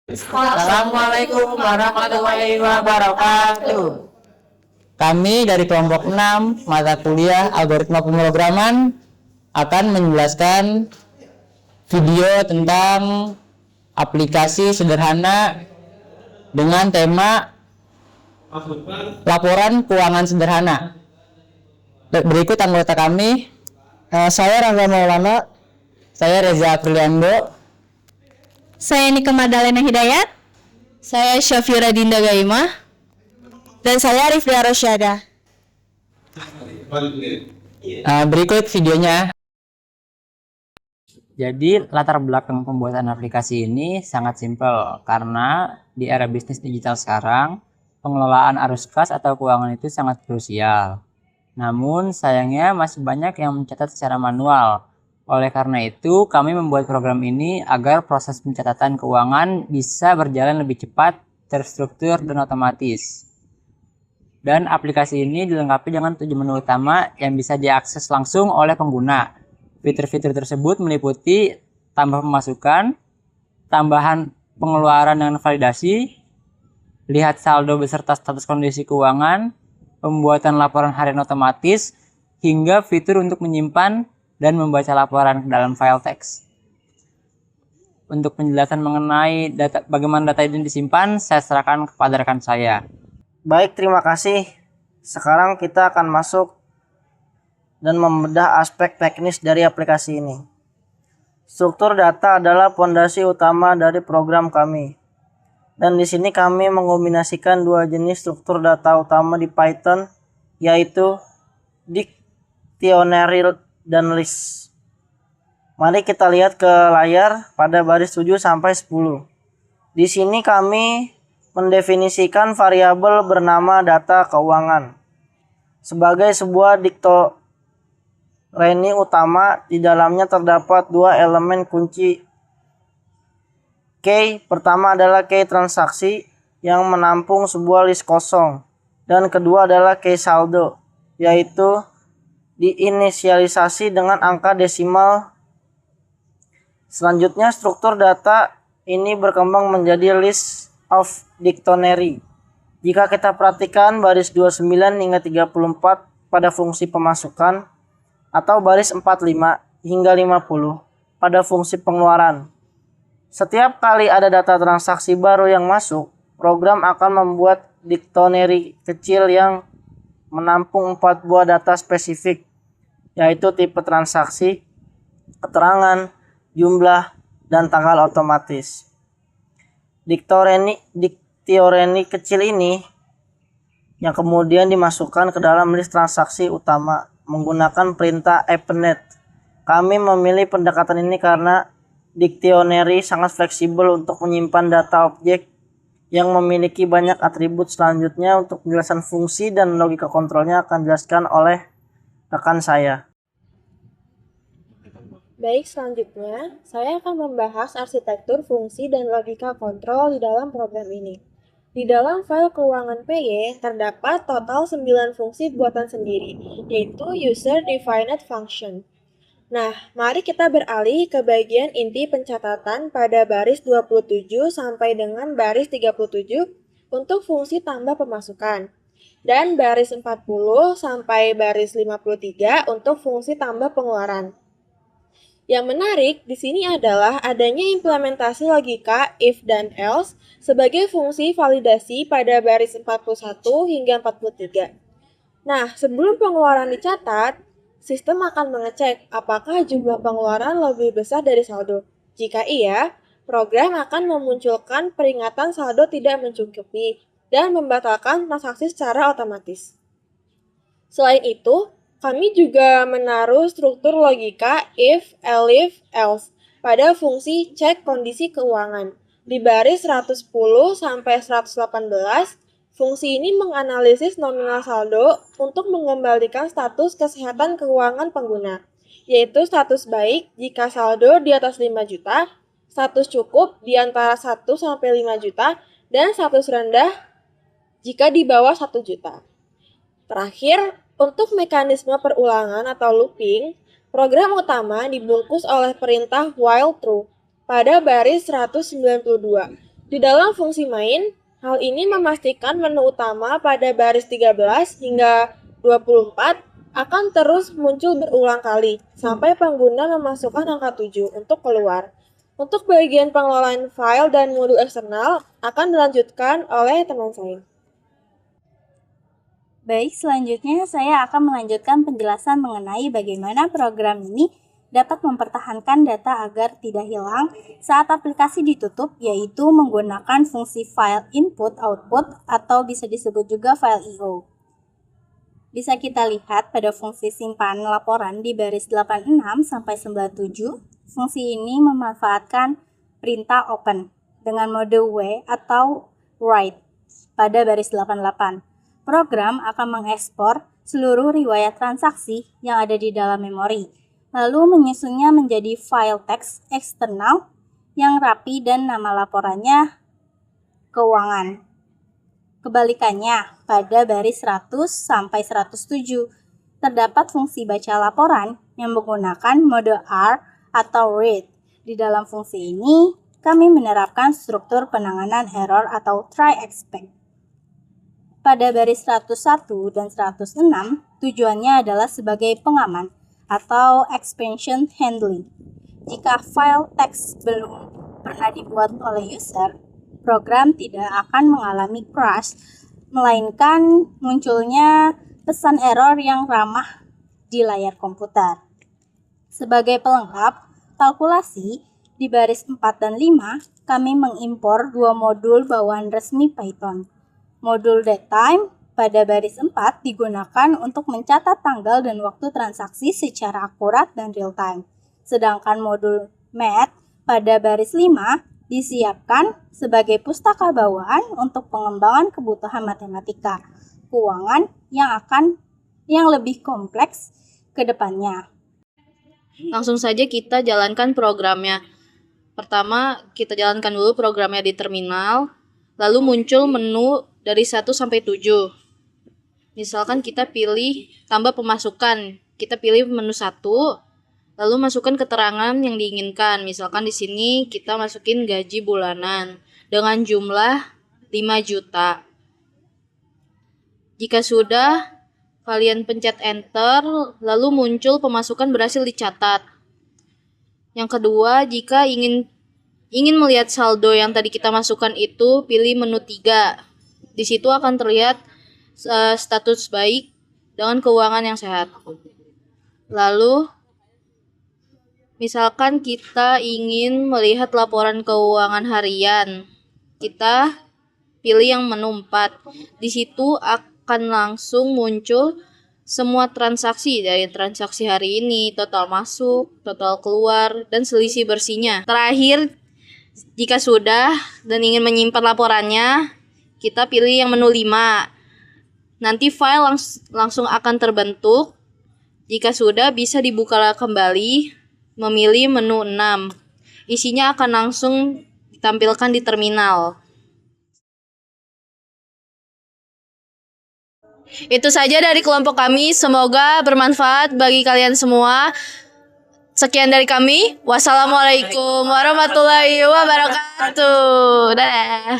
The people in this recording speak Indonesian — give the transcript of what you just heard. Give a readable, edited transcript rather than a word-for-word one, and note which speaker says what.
Speaker 1: Assalamualaikum warahmatullahi wabarakatuh. Kami dari kelompok 6 mata kuliah algoritma pemrograman akan menjelaskan video tentang aplikasi sederhana dengan tema laporan keuangan sederhana. Berikut anggota kami. Saya Rangga Maulana. Saya Reza Apriliando.
Speaker 2: Saya Nika Madalena Hidayat.
Speaker 3: Saya Syafira Dinda Gaimah.
Speaker 2: Dan saya Rifda Rosyada.
Speaker 1: Berikut videonya. Jadi latar belakang pembuatan aplikasi ini sangat simpel karena di era bisnis digital sekarang pengelolaan arus kas atau keuangan itu sangat krusial. Namun sayangnya masih banyak yang mencatat secara manual. Oleh karena itu kami membuat program ini agar proses pencatatan keuangan bisa berjalan lebih cepat, terstruktur dan otomatis. Dan aplikasi ini dilengkapi dengan 7 menu utama yang bisa diakses langsung oleh pengguna. Fitur-fitur tersebut meliputi tambah pemasukan, tambahan pengeluaran dengan validasi, lihat saldo beserta status kondisi keuangan, pembuatan laporan harian otomatis, hingga fitur untuk menyimpan dan membaca laporan ke dalam file teks. Untuk penjelasan mengenai bagaimana data ini disimpan, saya serahkan kepada rekan saya.
Speaker 4: Baik, terima kasih. Sekarang kita akan masuk dan membedah aspek teknis dari aplikasi ini. Struktur data adalah fondasi utama dari program kami. Dan di sini kami mengombinasikan dua jenis struktur data utama di Python, yaitu dictionary dan list. Mari kita lihat ke layar pada baris 7 sampai 10. Di sini kami mendefinisikan variabel bernama data keuangan sebagai sebuah dictionary utama. Di dalamnya terdapat dua elemen kunci key. Pertama adalah key transaksi yang menampung sebuah list kosong, dan kedua adalah key saldo, yaitu diinisialisasi dengan angka desimal. Selanjutnya struktur data ini berkembang menjadi list of dictionary. Jika kita perhatikan baris 29 hingga 34 pada fungsi pemasukan, atau baris 45 hingga 50 pada fungsi pengeluaran. Setiap kali ada data transaksi baru yang masuk, program akan membuat dictionary kecil yang menampung 4 buah data spesifik, yaitu tipe transaksi, keterangan, jumlah, dan tanggal otomatis. Dictionary kecil ini yang kemudian dimasukkan ke dalam list transaksi utama menggunakan perintah append. Kami memilih pendekatan ini karena dictionary sangat fleksibel untuk menyimpan data objek yang memiliki banyak atribut. Selanjutnya untuk penjelasan fungsi dan logika kontrolnya akan dijelaskan oleh rekan saya.
Speaker 2: Baik, selanjutnya saya akan membahas arsitektur fungsi dan logika kontrol di dalam program ini. Di dalam file keuangan PY terdapat total 9 fungsi buatan sendiri, yaitu user defined function. Nah, mari kita beralih ke bagian inti pencatatan pada baris 27 sampai dengan baris 37 untuk fungsi tambah pemasukan, dan baris 40 sampai baris 53 untuk fungsi tambah pengeluaran. Yang menarik di sini adalah adanya implementasi logika if dan else sebagai fungsi validasi pada baris 41 hingga 43. Nah, sebelum pengeluaran dicatat, sistem akan mengecek apakah jumlah pengeluaran lebih besar dari saldo. Jika iya, program akan memunculkan peringatan saldo tidak mencukupi dan membatalkan transaksi secara otomatis. Selain itu, kami juga menaruh struktur logika if, elif, else pada fungsi cek kondisi keuangan. Di baris 110 sampai 118, fungsi ini menganalisis nominal saldo untuk mengembalikan status kesehatan keuangan pengguna, yaitu status baik jika saldo di atas 5 juta, status cukup di antara 1 sampai 5 juta, dan status rendah jika di bawah 1 juta. Terakhir, untuk mekanisme perulangan atau looping, program utama dibungkus oleh perintah while true pada baris 192 Di dalam fungsi main, hal ini memastikan menu utama pada baris 13 hingga 24 akan terus muncul berulang kali sampai pengguna memasukkan angka 7 untuk keluar. Untuk bagian pengelolaan file dan modul eksternal akan dilanjutkan oleh teman saya.
Speaker 3: Baik, selanjutnya saya akan melanjutkan penjelasan mengenai bagaimana program ini dapat mempertahankan data agar tidak hilang saat aplikasi ditutup, yaitu menggunakan fungsi file input/output atau bisa disebut juga file I/O. Bisa kita lihat pada fungsi simpan laporan di baris 86 sampai 97. Fungsi ini memanfaatkan perintah open dengan mode W atau write pada baris 88. Program akan mengekspor seluruh riwayat transaksi yang ada di dalam memori, lalu menyusunnya menjadi file teks eksternal yang rapi dan nama laporannya keuangan. Kebalikannya, pada baris 100 sampai 107 terdapat fungsi baca laporan yang menggunakan mode R atau read. Di dalam fungsi ini, kami menerapkan struktur penanganan error atau try expect. Pada baris 101 dan 106, tujuannya adalah sebagai pengaman atau expansion handling. Jika file teks belum pernah dibuat oleh user, program tidak akan mengalami crash, melainkan munculnya pesan error yang ramah di layar komputer. Sebagai pelengkap kalkulasi, di baris 4 dan 5, kami mengimpor dua modul bawaan resmi Python. Modul datetime pada baris 4 digunakan untuk mencatat tanggal dan waktu transaksi secara akurat dan real time. Sedangkan modul math pada baris 5 disiapkan sebagai pustaka bawaan untuk pengembangan kebutuhan matematika keuangan yang lebih kompleks ke depannya.
Speaker 5: Langsung saja kita jalankan programnya. Pertama, kita jalankan dulu programnya di terminal, lalu muncul menu dari 1 sampai 7. Misalkan kita pilih tambah pemasukan, kita pilih menu 1, lalu masukkan keterangan yang diinginkan. Misalkan di sini kita masukin gaji bulanan dengan jumlah 5 juta. Jika sudah, kalian pencet enter, lalu muncul pemasukan berhasil dicatat. Yang kedua, jika ingin melihat saldo yang tadi kita masukkan itu, pilih menu 3. Di situ akan terlihat status baik dengan keuangan yang sehat. Lalu, misalkan kita ingin melihat laporan keuangan harian, kita pilih yang menu 4. Di situ akan langsung muncul semua transaksi dari transaksi hari ini, total masuk, total keluar, dan selisih bersihnya. Terakhir, jika sudah dan ingin menyimpan laporannya, kita pilih yang menu 5. Nanti file langsung akan terbentuk. Jika sudah, bisa dibuka kembali, memilih menu 6. Isinya akan langsung ditampilkan di terminal. Itu saja dari kelompok kami, semoga bermanfaat bagi kalian semua. Sekian dari kami. Wassalamualaikum warahmatullahi wabarakatuh. Dadah.